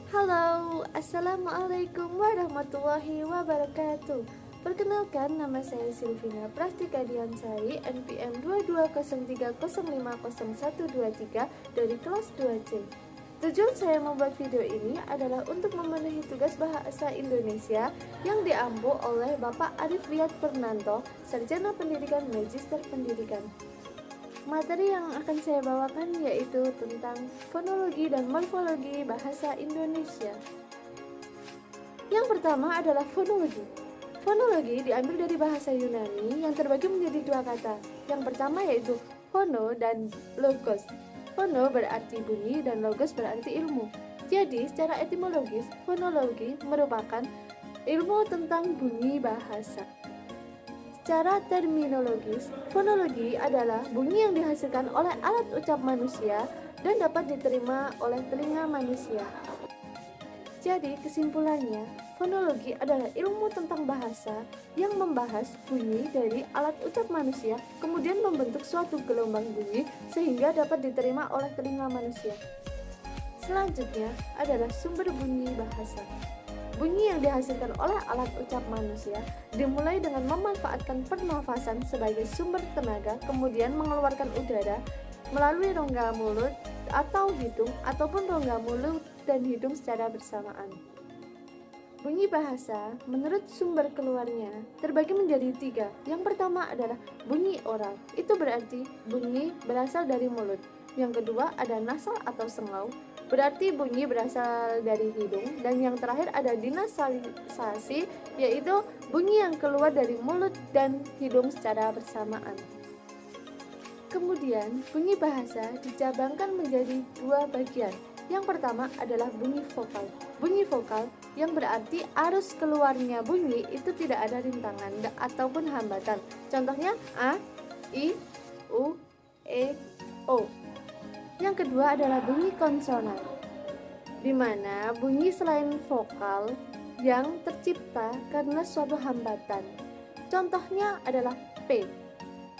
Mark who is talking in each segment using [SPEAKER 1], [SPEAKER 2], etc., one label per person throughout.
[SPEAKER 1] Halo, Assalamualaikum warahmatullahi wabarakatuh. Perkenalkan, nama saya Silvina Prastika Diansari, NPM 2203050123 dari kelas 2C. Tujuan saya membuat video ini adalah untuk memenuhi tugas bahasa Indonesia yang diampu oleh Bapak Arif Riyad Purnanto, Sarjana Pendidikan Magister Pendidikan. Materi yang akan saya bawakan yaitu tentang fonologi dan morfologi bahasa Indonesia. Yang pertama adalah fonologi. Fonologi diambil dari bahasa Yunani yang terbagi menjadi dua kata. Yang pertama yaitu phono dan logos. Phono berarti bunyi dan logos berarti ilmu. Jadi, secara etimologis, fonologi merupakan ilmu tentang bunyi bahasa. Secara terminologis, fonologi adalah bunyi yang dihasilkan oleh alat ucap manusia dan dapat diterima oleh telinga manusia. Jadi, kesimpulannya, fonologi adalah ilmu tentang bahasa yang membahas bunyi dari alat ucap manusia, kemudian membentuk suatu gelombang bunyi sehingga dapat diterima oleh telinga manusia. Selanjutnya adalah sumber bunyi bahasa. Bunyi yang dihasilkan oleh alat ucap manusia dimulai dengan memanfaatkan pernafasan sebagai sumber tenaga, kemudian mengeluarkan udara melalui rongga mulut atau hidung, ataupun rongga mulut dan hidung secara bersamaan. Bunyi bahasa menurut sumber keluarnya terbagi menjadi tiga. Yang pertama adalah bunyi oral, itu berarti bunyi berasal dari mulut. Yang kedua ada nasal atau sengau, berarti bunyi berasal dari hidung. Dan yang terakhir ada dinasalisasi, yaitu bunyi yang keluar dari mulut dan hidung secara bersamaan. Kemudian bunyi bahasa dicabangkan menjadi dua bagian. Yang pertama adalah bunyi vokal. Bunyi vokal yang berarti arus keluarnya bunyi itu tidak ada rintangan ataupun hambatan. Contohnya A, I, U, E, O. Yang kedua adalah bunyi konsonan, di mana bunyi selain vokal yang tercipta karena suatu hambatan. Contohnya adalah P.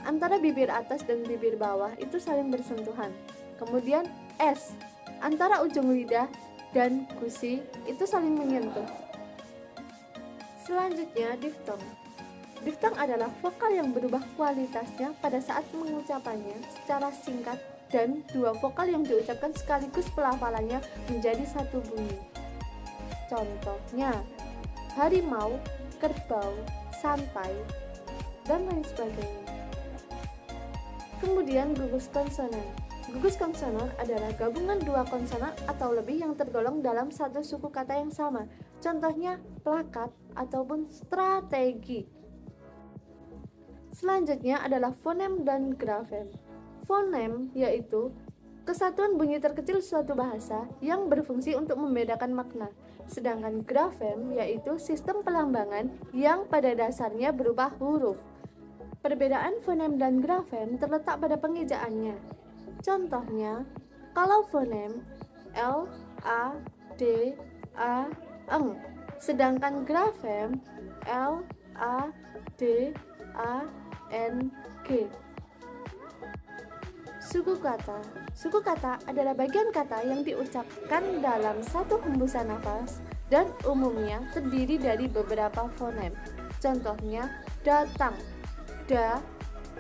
[SPEAKER 1] Antara bibir atas dan bibir bawah itu saling bersentuhan. Kemudian S. Antara ujung lidah dan gusi itu saling menyentuh. Selanjutnya diftong. Diftong adalah vokal yang berubah kualitasnya pada saat mengucapannya secara singkat, dan dua vokal yang diucapkan sekaligus pelafalannya menjadi satu bunyi. Contohnya harimau, kerbau, santai, dan lain sebagainya. Kemudian gugus konsonan. Gugus konsonan adalah gabungan dua konsonan atau lebih yang tergolong dalam satu suku kata yang sama. Contohnya plakat ataupun strategi. Selanjutnya adalah fonem dan grafem. Fonem yaitu kesatuan bunyi terkecil suatu bahasa yang berfungsi untuk membedakan makna. Sedangkan grafem yaitu sistem pelambangan yang pada dasarnya berupa huruf. Perbedaan fonem dan grafem terletak pada pengejaannya. Contohnya, kalau fonem L, A, D, A, eng, sedangkan grafem L, A, D, A, N, G. Suku kata. Suku kata adalah bagian kata yang diucapkan dalam satu hembusan nafas dan umumnya terdiri dari beberapa fonem. Contohnya, datang. Da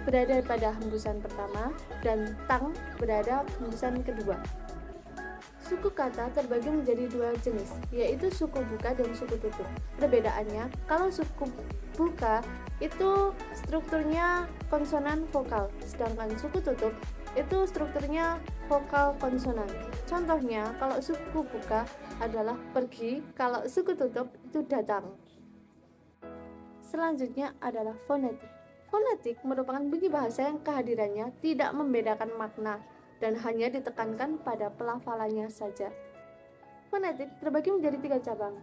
[SPEAKER 1] berada pada hembusan pertama dan tang berada hembusan kedua. Suku kata terbagi menjadi dua jenis, yaitu suku buka dan suku tutup. Perbedaannya, kalau suku buka itu strukturnya konsonan vokal, sedangkan suku tutup itu strukturnya vokal konsonan. Contohnya, kalau suku buka adalah pergi, kalau suku tutup itu datang. Selanjutnya adalah fonetik. Fonetik merupakan bunyi bahasa yang kehadirannya tidak membedakan makna dan hanya ditekankan pada pelafalannya saja. Fonetik terbagi menjadi tiga cabang.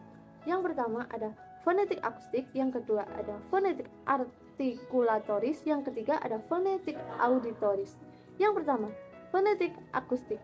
[SPEAKER 1] Yang pertama ada fonetik akustik, yang kedua ada fonetik artikulatoris, yang ketiga ada fonetik auditoris. Yang pertama, fonetik akustik,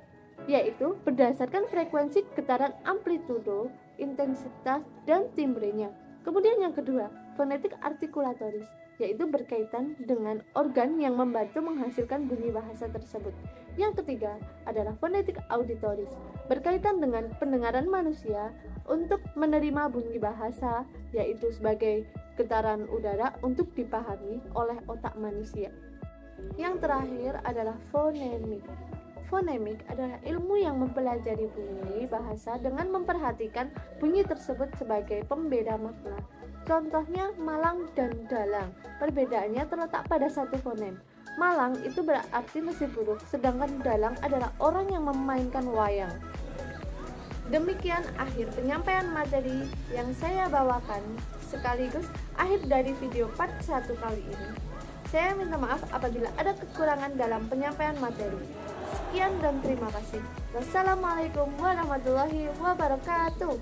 [SPEAKER 1] yaitu berdasarkan frekuensi, getaran, amplitudo, intensitas, dan timbrenya. Kemudian yang kedua, fonetik artikulatoris, yaitu berkaitan dengan organ yang membantu menghasilkan bunyi bahasa tersebut. Yang ketiga adalah fonetik auditoris, berkaitan dengan pendengaran manusia untuk menerima bunyi bahasa, yaitu sebagai getaran udara untuk dipahami oleh otak manusia. Yang terakhir adalah fonemik. Fonemik adalah ilmu yang mempelajari bunyi bahasa dengan memperhatikan bunyi tersebut sebagai pembeda makna. Contohnya malang dan dalang. Perbedaannya terletak pada satu fonem. Malang itu berarti nasi buruk, sedangkan dalang adalah orang yang memainkan wayang. Demikian akhir penyampaian materi yang saya bawakan, sekaligus akhir dari video part 1 kali ini. Saya minta maaf apabila ada kekurangan dalam penyampaian materi. Sekian dan terima kasih. Wassalamualaikum warahmatullahi wabarakatuh.